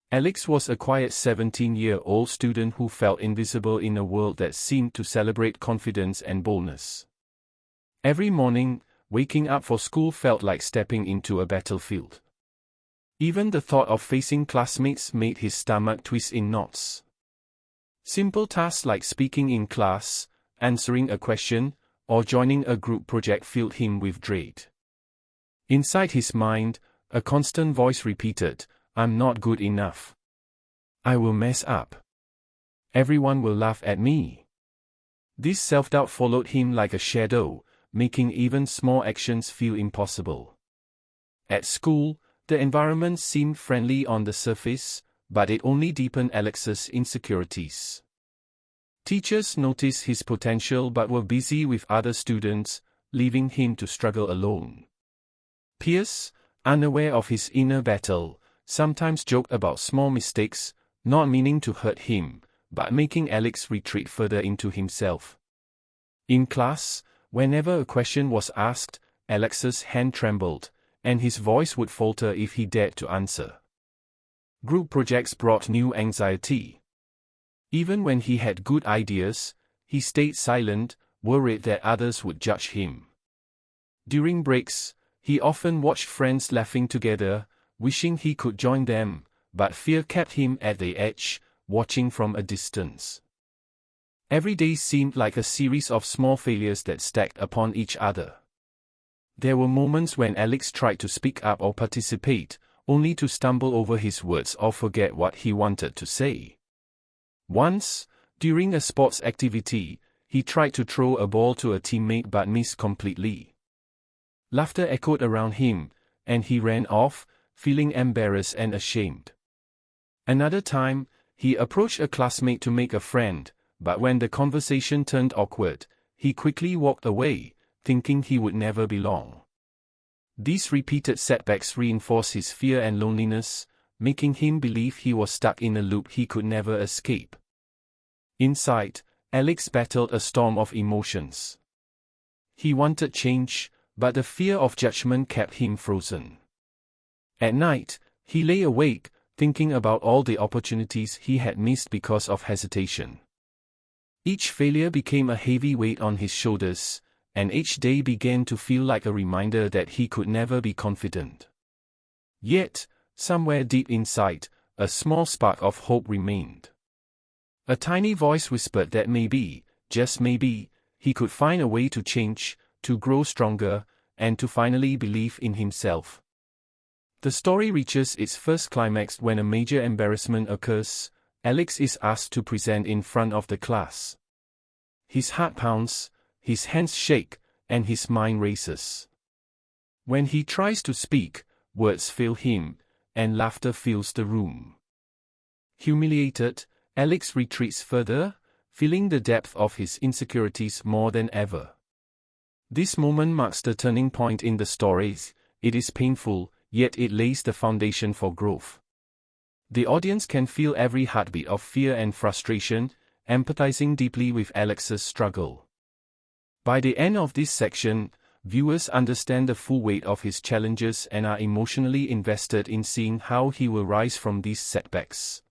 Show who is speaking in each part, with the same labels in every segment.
Speaker 1: Alex was a quiet 17-year-old student who felt invisible in a world that seemed to celebrate confidence and boldness. Every morning, waking up for school felt like stepping into a battlefield. Even the thought of facing classmates made his stomach twist in knots. Simple tasks like speaking in class, answering a question, or joining a group project filled him with dread. Inside his mind, a constant voice repeated, "I'm not good enough. I will mess up. Everyone will laugh at me." This self-doubt followed him like a shadow, making even small actions feel impossible. At school, the environment seemed friendly on the surface, but it only deepened Alex's insecurities. Teachers noticed his potential but were busy with other students, leaving him to struggle alone. Peers, unaware of his inner battle, sometimes joked about small mistakes, not meaning to hurt him, but making Alex retreat further into himself. In class, whenever a question was asked, Alex's hand trembled, and his voice would falter if he dared to answer. Group projects brought new anxiety. Even when he had good ideas, he stayed silent, worried that others would judge him. During breaks, he often watched friends laughing together, wishing he could join them, but fear kept him at the edge, watching from a distance. Every day seemed like a series of small failures that stacked upon each other. There were moments when Alex tried to speak up or participate, only to stumble over his words or forget what he wanted to say. Once, during a sports activity, he tried to throw a ball to a teammate but missed completely. Laughter echoed around him, and he ran off, feeling embarrassed and ashamed. Another time, he approached a classmate to make a friend, but when the conversation turned awkward, he quickly walked away, thinking he would never belong. These repeated setbacks reinforced his fear and loneliness, making him believe he was stuck in a loop he could never escape. Inside, Alex battled a storm of emotions. He wanted change, but the fear of judgment kept him frozen. At night, he lay awake, thinking about all the opportunities he had missed because of hesitation. Each failure became a heavy weight on his shoulders, and each day began to feel like a reminder that he could never be confident. Yet, somewhere deep inside, a small spark of hope remained. A tiny voice whispered that maybe, just maybe, he could find a way to change, to grow stronger, and to finally believe in himself. The story reaches its first climax when a major embarrassment occurs. Alex is asked to present in front of the class. His heart pounds, his hands shake, and his mind races. When he tries to speak, words fail him, and laughter fills the room. Humiliated, Alex retreats further, feeling the depth of his insecurities more than ever. This moment marks the turning point in the stories. It is painful, yet it lays the foundation for growth. The audience can feel every heartbeat of fear and frustration, empathizing deeply with Alex's struggle. By the end of this section, viewers understand the full weight of his challenges and are emotionally invested in seeing how he will rise from these setbacks.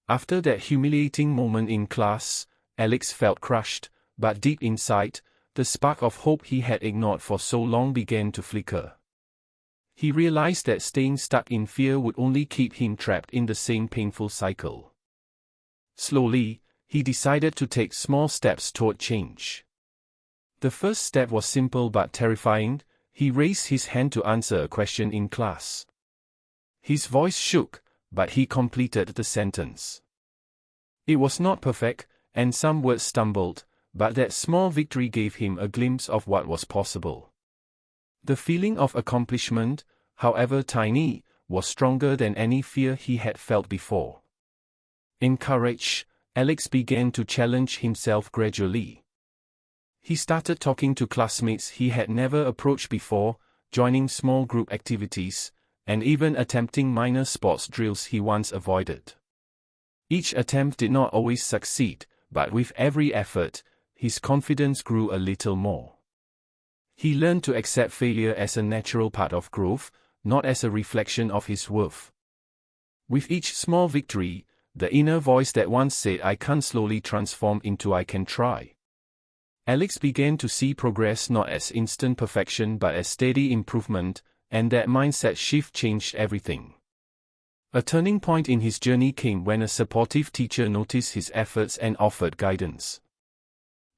Speaker 1: After that humiliating moment in class, Alex felt crushed, but deep inside, the spark of hope he had ignored for so long began to flicker. He realized that staying stuck in fear would only keep him trapped in the same painful cycle. Slowly, he decided to take small steps toward change. The first step was simple but terrifying. He raised his hand to answer a question in class. His voice shook, but he completed the sentence. It was not perfect, and some words stumbled, but that small victory gave him a glimpse of what was possible. The feeling of accomplishment, however tiny, was stronger than any fear he had felt before. Encouraged, Alex began to challenge himself gradually. He started talking to classmates he had never approached before, joining small group activities, and even attempting minor sports drills he once avoided. Each attempt did not always succeed, but with every effort, his confidence grew a little more. He learned to accept failure as a natural part of growth, not as a reflection of his worth. With each small victory, the inner voice that once said I can't slowly transformed into I can try. Alex began to see progress not as instant perfection but as steady improvement, and that mindset shift changed everything. A turning point in his journey came when a supportive teacher noticed his efforts and offered guidance.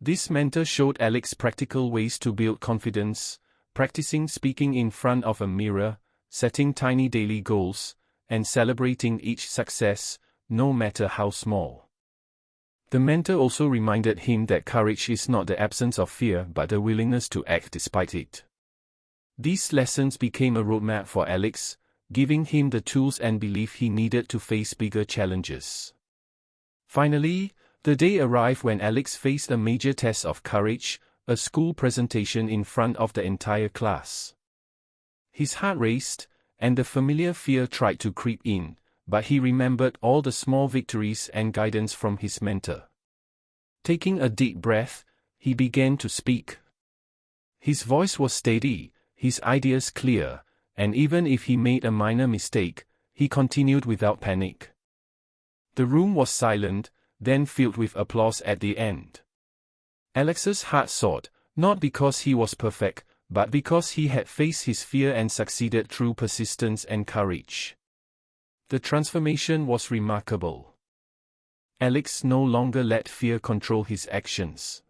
Speaker 1: This mentor showed Alex practical ways to build confidence, practicing speaking in front of a mirror, setting tiny daily goals, and celebrating each success, no matter how small. The mentor also reminded him that courage is not the absence of fear but the willingness to act despite it. These lessons became a roadmap for Alex, giving him the tools and belief he needed to face bigger challenges. Finally, the day arrived when Alex faced a major test of courage, a school presentation in front of the entire class. His heart raced, and the familiar fear tried to creep in, but he remembered all the small victories and guidance from his mentor. Taking a deep breath, he began to speak. His voice was steady, his ideas clear, and even if he made a minor mistake, he continued without panic. The room was silent, then filled with applause at the end. Alex's heart soared, not because he was perfect, but because he had faced his fear and succeeded through persistence and courage. The transformation was remarkable. Alex no longer let fear control his actions.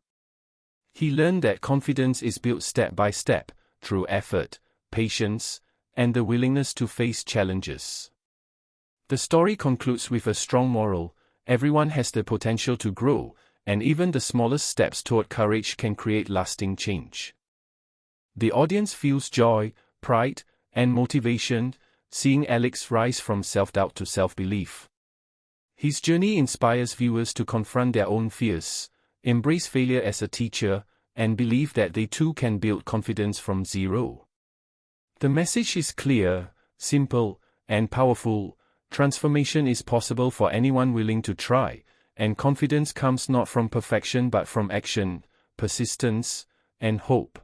Speaker 1: He learned that confidence is built step by step, through effort, patience, and the willingness to face challenges. The story concludes with a strong moral: everyone has the potential to grow, and even the smallest steps toward courage can create lasting change. The audience feels joy, pride, and motivation, seeing Alex rise from self-doubt to self-belief. His journey inspires viewers to confront their own fears, embrace failure as a teacher, and believe that they too can build confidence from zero. The message is clear, simple, and powerful: transformation is possible for anyone willing to try, and confidence comes not from perfection but from action, persistence, and hope.